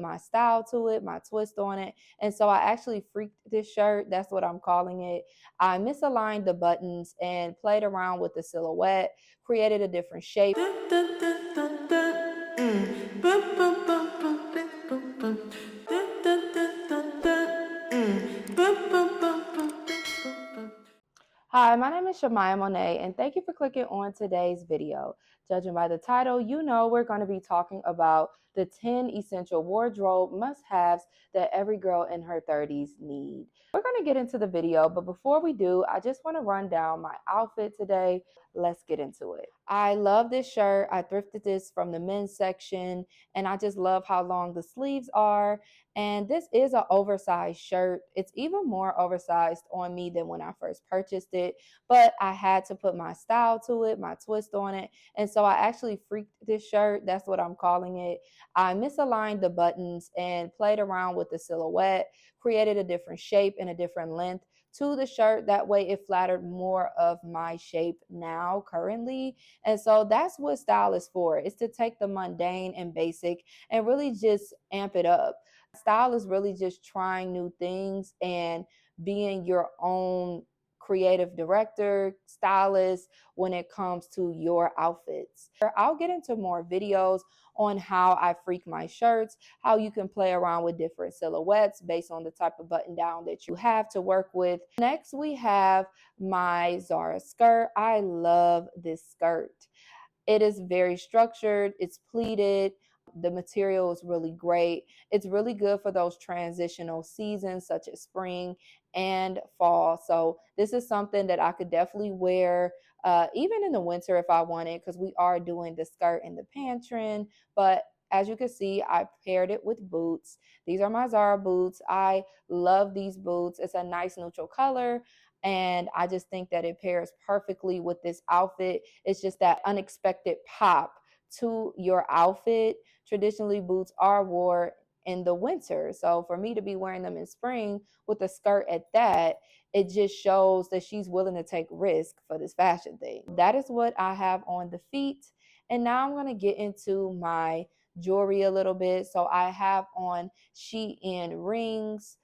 my style to it, my twist on it. And so I actually freaked this shirt. That's what I'm calling it. I misaligned the buttons and played around with the silhouette, created a different shape. Hi, my name is Shamaya Monet, and thank you for clicking on today's video. Judging by the title, you know we're going to be talking about the 10 essential wardrobe must-haves that every girl in her 30s need. We're going to get into the video, but before we do, I just want to run down my outfit today. Let's get into it. I love this shirt. I thrifted this from the men's section, and I just love how long the sleeves are. And this is an oversized shirt. It's even more oversized on me than when I first purchased it, but I had to put my style to it, my twist on it. And so I actually freaked this shirt. That's what I'm calling it. I misaligned the buttons and played around with the silhouette, created a different shape and a different length to the shirt. That way it flattered more of my shape now currently. And so that's what style is for. It's to take the mundane and basic and really just amp it up. Style is really just trying new things and being your own creative director, stylist when it comes to your outfits. I'll get into more videos on how I freak my shirts, how you can play around with different silhouettes based on the type of button down that you have to work with. Next, we have my Zara skirt. I love this skirt. It is very structured, it's pleated. The material is really great. It's really good for those transitional seasons such as spring and fall. So this is something that I could definitely wear even in the winter if I wanted, because we are doing the skirt and the pant trend. But as you can see, I paired it with boots. These are my Zara boots. I love these boots. It's a nice neutral color, and I just think that it pairs perfectly with this outfit. It's just that unexpected pop to your outfit. Traditionally, boots are worn in the winter. So for me to be wearing them in spring with a skirt at that, it just shows that she's willing to take risk for this fashion thing. That is what I have on the feet. And now I'm going to get into my jewelry a little bit. So I have on sheet-in rings,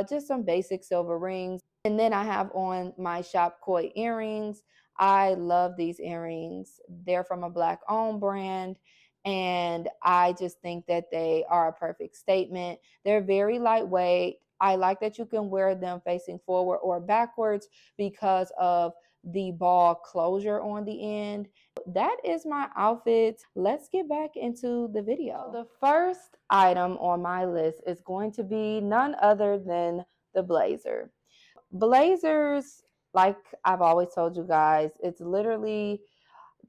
just some basic silver rings. And then I have on my Shop Koi earrings. I love these earrings. They're from a Black-owned brand, and I just think that they are a perfect statement. They're very lightweight. I like that you can wear them facing forward or backwards because of the ball closure on the end. That is my outfit. Let's get back into the video. The first item on my list is going to be none other than the blazer. Blazers, like I've always told you guys, it's literally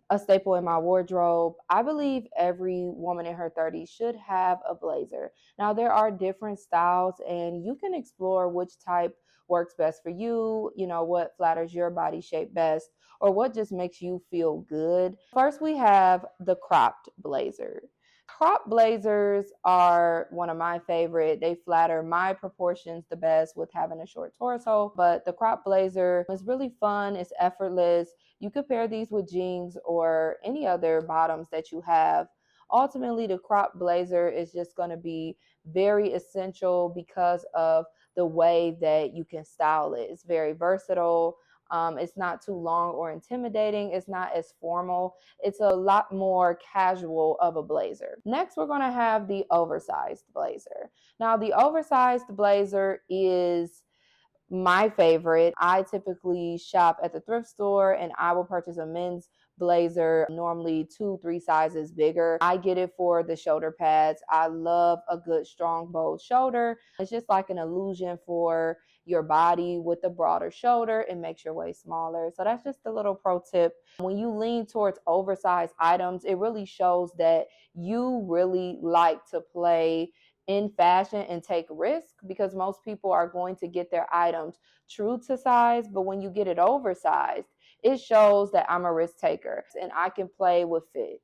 a staple in my wardrobe. I believe every woman in her 30s should have a blazer. Now, there are different styles, and you can explore which type works best for you, you know, what flatters your body shape best, or what just makes you feel good. First, we have the cropped blazer. Crop blazers are one of my favorite. They flatter my proportions the best with having a short torso, but the crop blazer is really fun. It's effortless. You could pair these with jeans or any other bottoms that you have. Ultimately, the crop blazer is just going to be very essential because of the way that you can style it. It's very versatile. It's not too long or intimidating. It's not as formal. It's a lot more casual of a blazer. Next, we're going to have the oversized blazer. Now, the oversized blazer is my favorite. I typically shop at the thrift store, and I will purchase a men's blazer, normally 2-3 sizes bigger. I get it for the shoulder pads. I love a good strong bold shoulder. It's just like an illusion for your body. With the broader shoulder, it makes your waist smaller. So that's just a little pro tip. When you lean towards oversized items, it really shows that you really like to play in fashion and take risk, because most people are going to get their items true to size, but when you get it oversized, it shows that I'm a risk taker and I can play with fit.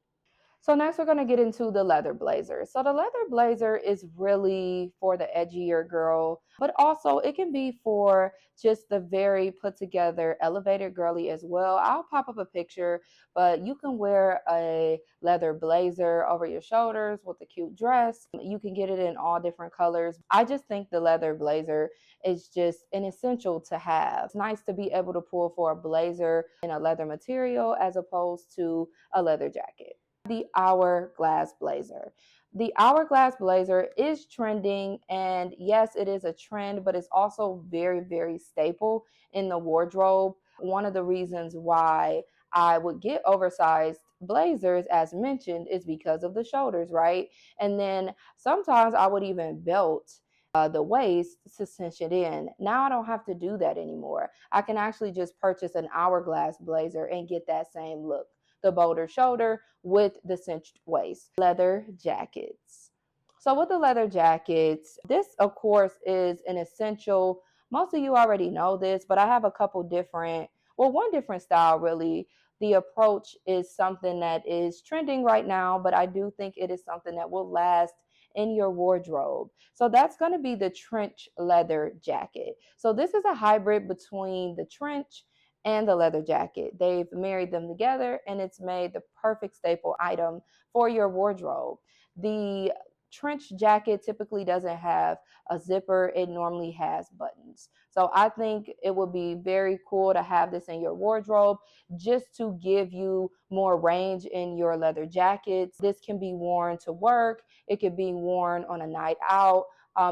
So next we're going to get into the leather blazer. So the leather blazer is really for the edgier girl, but also it can be for just the very put together elevated girly as well. I'll pop up a picture, but you can wear a leather blazer over your shoulders with a cute dress. You can get it in all different colors. I just think the leather blazer is just an essential to have. It's nice to be able to pull for a blazer in a leather material as opposed to a leather jacket. The hourglass blazer. The hourglass blazer is trending, and yes, it is a trend, but it's also very, very staple in the wardrobe. One of the reasons why I would get oversized blazers, as mentioned, is because of the shoulders, right? And then sometimes I would even belt the waist to cinch it in. Now I don't have to do that anymore. I can actually just purchase an hourglass blazer and get that same look, the bolder shoulder with the cinched waist. Leather jackets. So with the leather jackets, this of course is an essential. Most of you already know this, but I have a couple different, well, one different style really. The approach is something that is trending right now, but I do think it is something that will last in your wardrobe. So that's going to be the trench leather jacket. So this is a hybrid between the trench and the leather jacket. They've married them together and it's made the perfect staple item for your wardrobe. The trench jacket typically doesn't have a zipper, it normally has buttons. So I think it would be very cool to have this in your wardrobe just to give you more range in your leather jackets. This can be worn to work, it could be worn on a night out.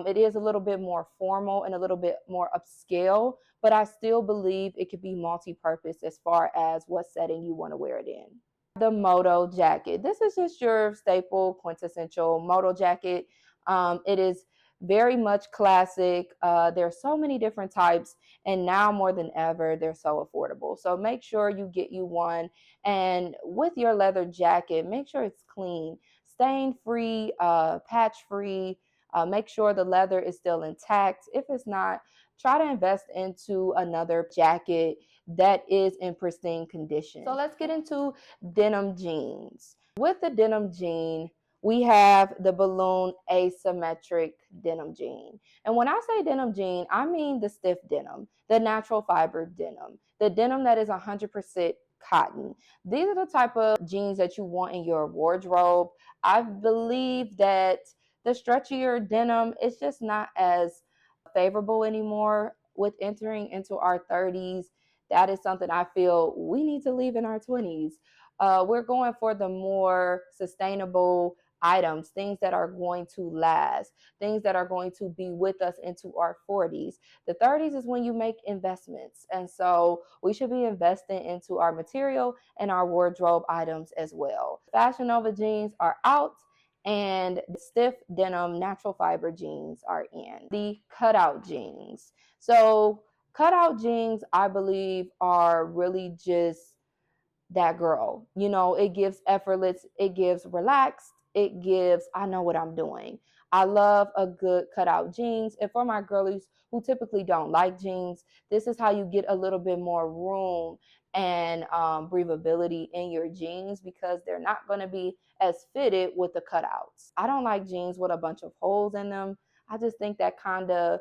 It is a little bit more formal and a little bit more upscale, but I still believe it could be multi-purpose as far as what setting you want to wear it in. The moto jacket. This is just your staple, quintessential moto jacket. It is very much classic. There are so many different types, and now more than ever, they're so affordable. So make sure you get you one. And with your leather jacket, make sure it's clean, stain free, patch free. Make sure the leather is still intact. If it's not, try to invest into another jacket that is in pristine condition. So let's get into denim jeans. With the denim jean, we have the balloon asymmetric denim jean. And when I say denim jean, I mean the stiff denim, the natural fiber denim, the denim that is 100% cotton. These are the type of jeans that you want in your wardrobe. I believe that the stretchier denim is just not as favorable anymore with entering into our 30s. That is something I feel we need to leave in our 20s. We're going for the more sustainable items, things that are going to last, things that are going to be with us into our 40s. The 30s is when you make investments. And so we should be investing into our material and our wardrobe items as well. Fashion Nova jeans are out and the stiff denim natural fiber jeans are in. The cutout jeans. So cutout jeans, I believe, are really just that girl. You know, it gives effortless, it gives relaxed, it gives, I know what I'm doing. I love a good cutout jeans. And for my girlies who typically don't like jeans, this is how you get a little bit more room and breathability in your jeans because they're not going to be as fitted with the cutouts. I don't like jeans with a bunch of holes in them. I just think that kind of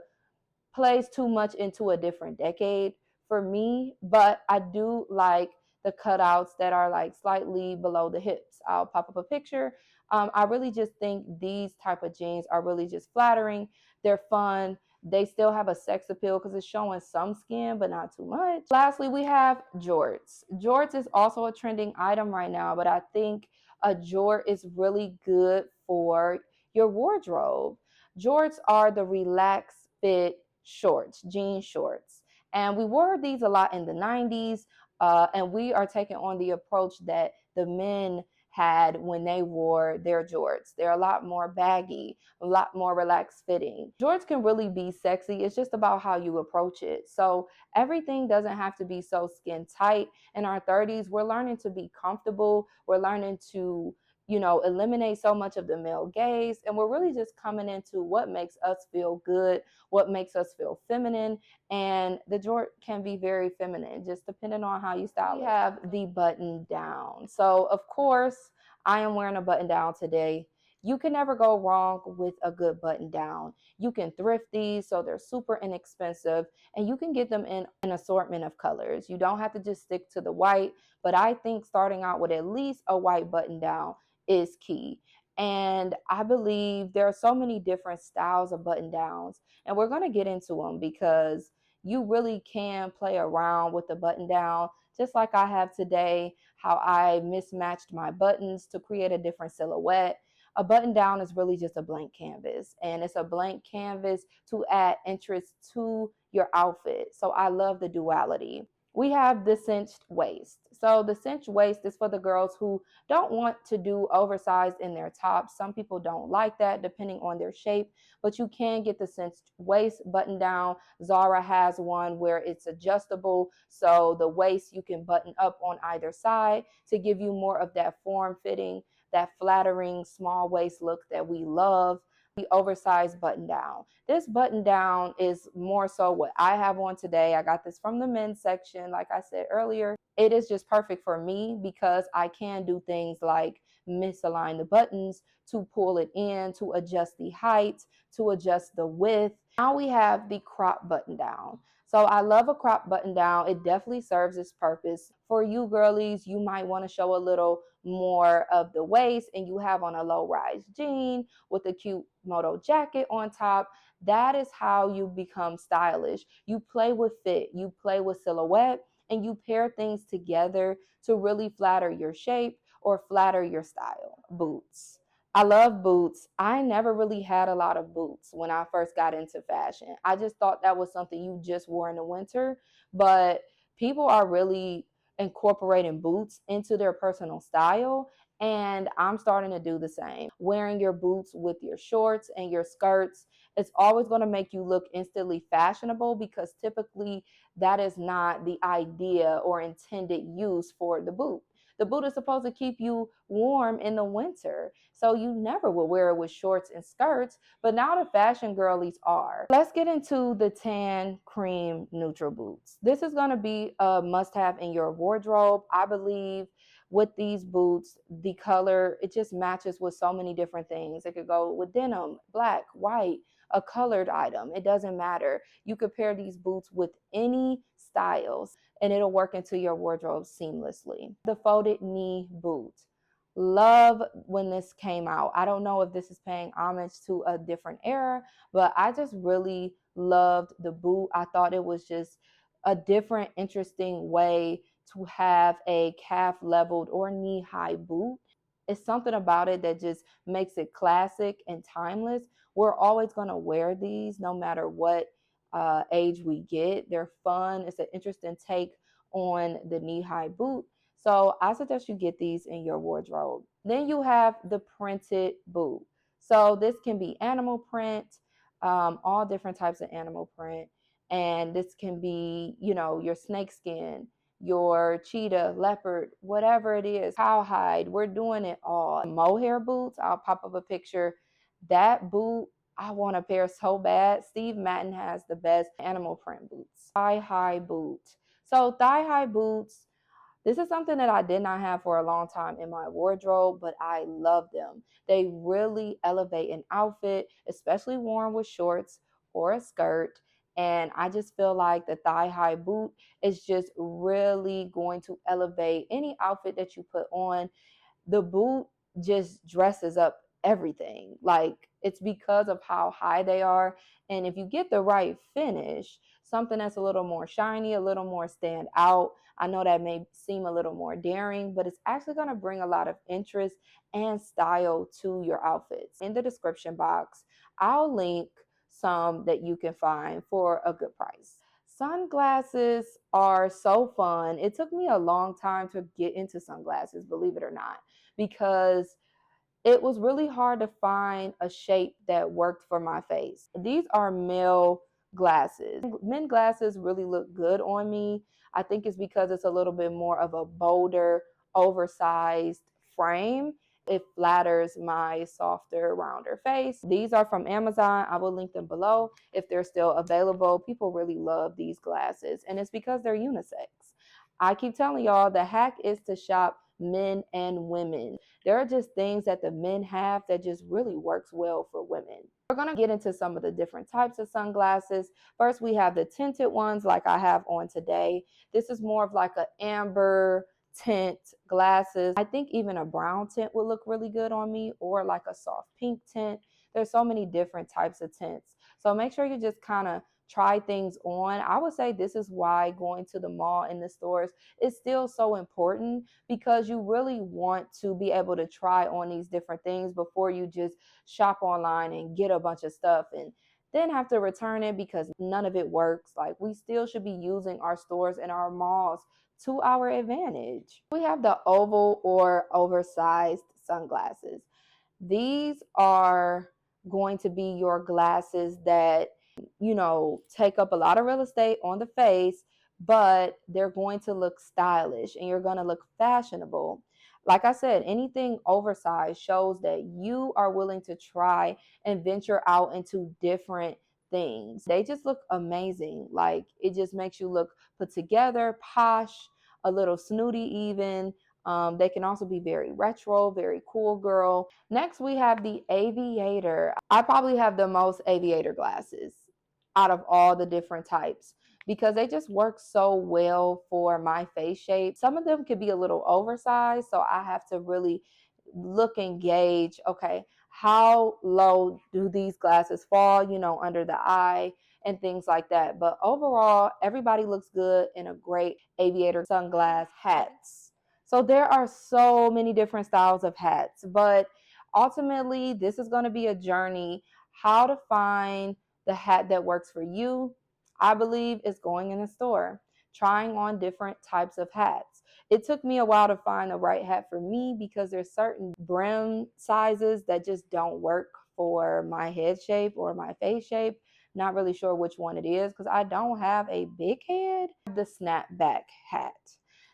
plays too much into a different decade for me, but I do like the cutouts that are like slightly below the hips. I'll pop up a picture. I really just think these type of jeans are really just flattering. They're fun. They still have a sex appeal because it's showing some skin, but not too much. Lastly, we have jorts. Jorts is also a trending item right now, but I think a jort is really good for your wardrobe. Jorts are the relaxed fit shorts, jean shorts. And we wore these a lot in the 90s. And we are taking on the approach that the men had when they wore their jorts. They're a lot more baggy, a lot more relaxed fitting. Jorts can really be sexy. It's just about how you approach it. So everything doesn't have to be so skin tight. In our 30s, we're learning to be comfortable. We're learning to eliminate so much of the male gaze. And we're really just coming into what makes us feel good, what makes us feel feminine. And the jort can be very feminine, just depending on how you style it. We have the button down. So, of course, I am wearing a button down today. You can never go wrong with a good button down. You can thrift these, so they're super inexpensive, and you can get them in an assortment of colors. You don't have to just stick to the white, but I think starting out with at least a white button down is key. And I believe there are so many different styles of button downs, and we're going to get into them because you really can play around with the button down, just like I have today, how I mismatched my buttons to create a different silhouette. A button down is really just a blank canvas, and it's a blank canvas to add interest to your outfit. So I love the duality. We have the cinched waist. So the cinched waist is for the girls who don't want to do oversized in their tops. Some people don't like that depending on their shape, but you can get the cinched waist button down. Zara has one where it's adjustable, so the waist you can button up on either side to give you more of that form fitting, that flattering small waist look that we love. The oversized button down. This button down is more so what I have on today. I got this from the men's section, like I said earlier. It is just perfect for me because I can do things like misalign the buttons, to pull it in, to adjust the height, to adjust the width. Now we have the crop button down. So I love a crop button down. It definitely serves its purpose. For you girlies, you might want to show a little more of the waist and you have on a low rise jean with a cute moto jacket on top. That is how you become stylish. You play with fit, you play with silhouette, and you pair things together to really flatter your shape or flatter your style. Boots. I love boots. I never really had a lot of boots when I first got into fashion. I just thought that was something you just wore in the winter, but people are really incorporating boots into their personal style, and I'm starting to do the same. Wearing your boots with your shorts and your skirts, it's always going to make you look instantly fashionable because typically that is not the idea or intended use for the boot. The boot is supposed to keep you warm in the winter. So you never would wear it with shorts and skirts, but now the fashion girlies are. Let's get into the tan cream neutral boots. This is going to be a must-have in your wardrobe. I believe with these boots, the color, it just matches with so many different things. It could go with denim, black, white, a colored item. It doesn't matter. You could pair these boots with any styles and it'll work into your wardrobe seamlessly. The folded knee boot. Love when this came out. I don't know if this is paying homage to a different era, but I just really loved the boot. I thought it was just a different, interesting way to have a calf leveled or knee high boot. It's something about it that just makes it classic and timeless. We're always going to wear these no matter what age we get. They're fun. It's an interesting take on the knee high boot. So I suggest you get these in your wardrobe. Then you have the printed boot. So this can be animal print, all different types of animal print. And this can be, you know, your snake skin, your cheetah, leopard, whatever it is, cowhide. We're doing it all. Mohair boots, I'll pop up a picture. That boot, I want a pair so bad. Steve Madden has the best animal print boots. Thigh high boot. So thigh high boots, this is something that I did not have for a long time in my wardrobe, but I love them. They really elevate an outfit, especially worn with shorts or a skirt. And I just feel like the thigh high boot is just really going to elevate any outfit that you put on. The boot just dresses up everything. Like, it's because of how high they are. And if you get the right finish, something that's a little more shiny, a little more stand out, I know that may seem a little more daring, but it's actually going to bring a lot of interest and style to your outfits. In the description box, I'll link some that you can find for a good price. Sunglasses are so fun. It took me a long time to get into sunglasses, believe it or not, because it was really hard to find a shape that worked for my face. These are male glasses. Men glasses really look good on me. I think it's because it's a little bit more of a bolder, oversized frame. It flatters my softer, rounder face. These are from Amazon. I will link them below if they're still available. People really love these glasses, and it's because they're unisex. I keep telling y'all the hack is to shop men and women. There are just things that the men have that just really works well for women. We're going to get into some of the different types of sunglasses. First, we have the tinted ones like I have on today. This is more of like an amber tint glasses. I think even a brown tint would look really good on me, or like a soft pink tint. There's so many different types of tints. So make sure you just kind of try things on. I would say this is why going to the mall and the stores is still so important, because you really want to be able to try on these different things before you just shop online and get a bunch of stuff and then have to return it because none of it works. Like, we still should be using our stores and our malls to our advantage. We have the oval or oversized sunglasses. These are going to be your glasses that, take up a lot of real estate on the face, but they're going to look stylish and you're going to look fashionable. Like I said, anything oversized shows that you are willing to try and venture out into different things. They just look amazing. Like, it just makes you look put together, posh, a little snooty even. They can also be very retro, very cool girl. Next, we have the aviator. I probably have the most aviator glasses out of all the different types because they just work so well for my face shape. Some of them could be a little oversized, so I have to really look and gauge, okay, how low do these glasses fall, under the eye and things like that. But overall, everybody looks good in a great aviator sunglass. Hats. So there are so many different styles of hats, but ultimately this is going to be a journey how to find the hat that works for you. I believe is going in a store, trying on different types of hats. It took me a while to find the right hat for me because there's certain brim sizes that just don't work for my head shape or my face shape. Not really sure which one it is because I don't have a big head. The snapback hat.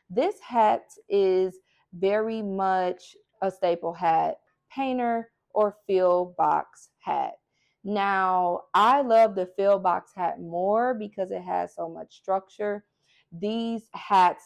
This hat is very much a staple hat, painter or fill box hat. Now, I love the fill box hat more because it has so much structure. These hats,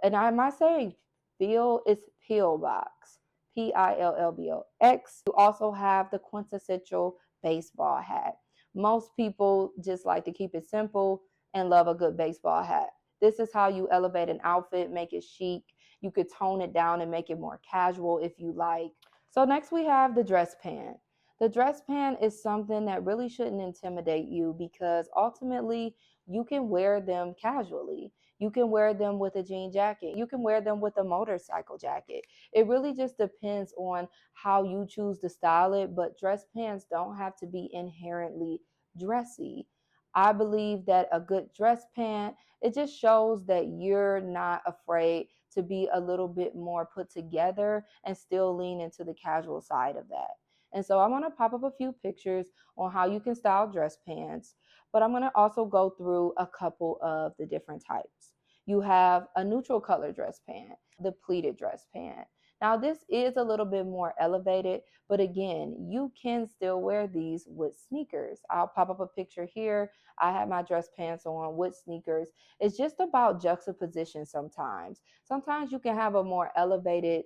and I might say fill is pillbox, Pillbox. You also have the quintessential baseball hat. Most people just like to keep it simple and love a good baseball hat. This is how you elevate an outfit, make it chic. You could tone it down and make it more casual if you like. So next we have the dress pant. The dress pant is something that really shouldn't intimidate you because ultimately you can wear them casually. You can wear them with a jean jacket. You can wear them with a motorcycle jacket. It really just depends on how you choose to style it, but dress pants don't have to be inherently dressy. I believe that a good dress pant, it just shows that you're not afraid to be a little bit more put together and still lean into the casual side of that. And so I'm going to pop up a few pictures on how you can style dress pants, but I'm going to also go through a couple of the different types. You have a neutral color dress pant, the pleated dress pant. Now, this is a little bit more elevated, but again, you can still wear these with sneakers. I'll pop up a picture here. I have my dress pants on with sneakers. It's just about juxtaposition sometimes. Sometimes you can have a more elevated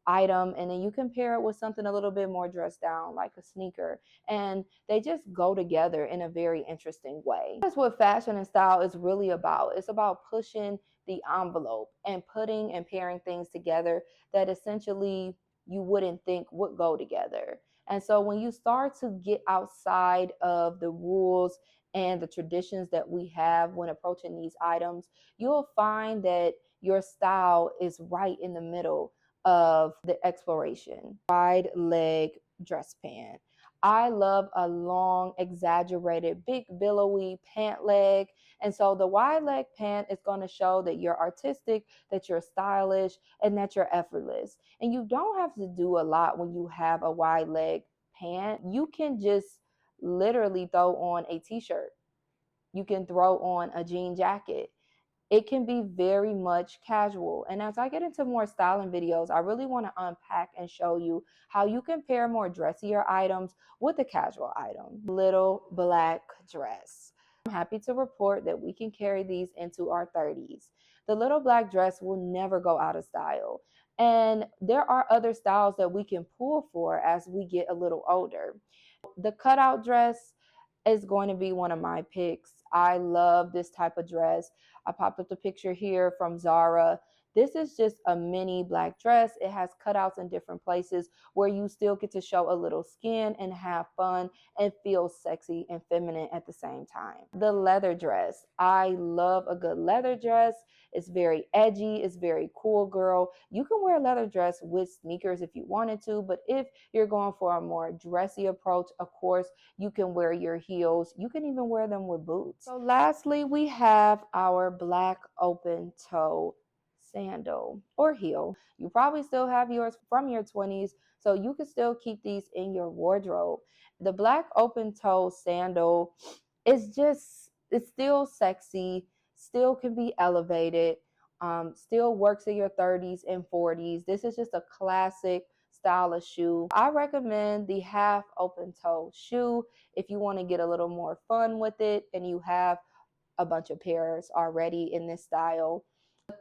item and then you can pair it with something a little bit more dressed down like a sneaker, and they just go together in a very interesting way. That's what fashion and style is really about. It's about pushing the envelope and putting and pairing things together that essentially you wouldn't think would go together. And so when you start to get outside of the rules and the traditions that we have when approaching these items, you'll find that your style is right in the middle of the exploration. Wide leg dress pant. I love a long, exaggerated, big, billowy pant leg. And so the wide leg pant is going to show that you're artistic, that you're stylish, and that you're effortless. And you don't have to do a lot when you have a wide leg pant. You can just literally throw on a t-shirt. You can throw on a jean jacket. It can be very much casual. And as I get into more styling videos, I really want to unpack and show you how you can pair more dressier items with a casual item. Little black dress. I'm happy to report that we can carry these into our 30s. The little black dress will never go out of style. And there are other styles that we can pull for as we get a little older. The cutout dress is going to be one of my picks. I love this type of dress. I popped up the picture here from Zara. This is just a mini black dress. It has cutouts in different places where you still get to show a little skin and have fun and feel sexy and feminine at the same time. The leather dress. I love a good leather dress. It's very edgy. It's very cool, girl. You can wear a leather dress with sneakers if you wanted to, but if you're going for a more dressy approach, of course, you can wear your heels. You can even wear them with boots. So lastly, we have our black open toe sandal or heel. You probably still have yours from your 20s, so you can still keep these in your wardrobe. The black open toe sandal is just, it's still sexy, still can be elevated, still works in your 30s and 40s. This is just a classic style of shoe. I recommend the half open toe shoe if you want to get a little more fun with it and you have a bunch of pairs already in this style.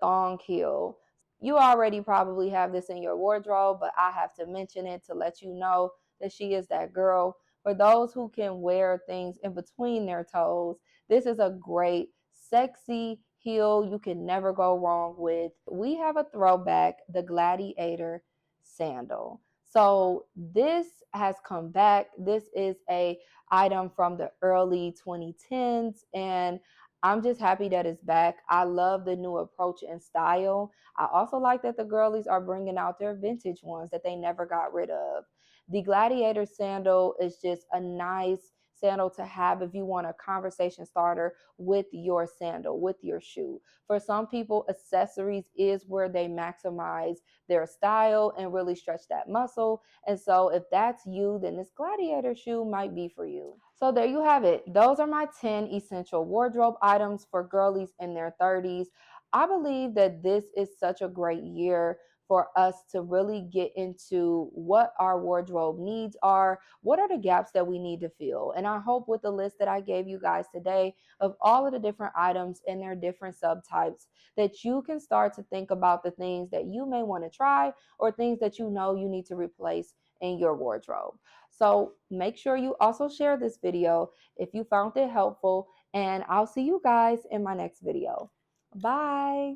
Thong heel. You already probably have this in your wardrobe, but I have to mention it to let you know that she is that girl. For those who can wear things in between their toes, this is a great, sexy heel you can never go wrong with. We have a throwback, the Gladiator sandal. So this has come back. This is a item from the early 2010s, and I'm just happy that it's back. I love the new approach and style. I also like that the girlies are bringing out their vintage ones that they never got rid of. The Gladiator sandal is just a nice sandal to have if you want a conversation starter with your sandal, with your shoe. For some people, accessories is where they maximize their style and really stretch that muscle. And so if that's you, then this Gladiator shoe might be for you. So there you have it. Those are my 10 essential wardrobe items for girlies in their 30s. I believe that this is such a great year for us to really get into what our wardrobe needs are, what are the gaps that we need to fill. And I hope with the list that I gave you guys today of all of the different items and their different subtypes, that you can start to think about the things that you may want to try or things that you know you need to replace in your wardrobe. So make sure you also share this video if you found it helpful, and I'll see you guys in my next video. Bye.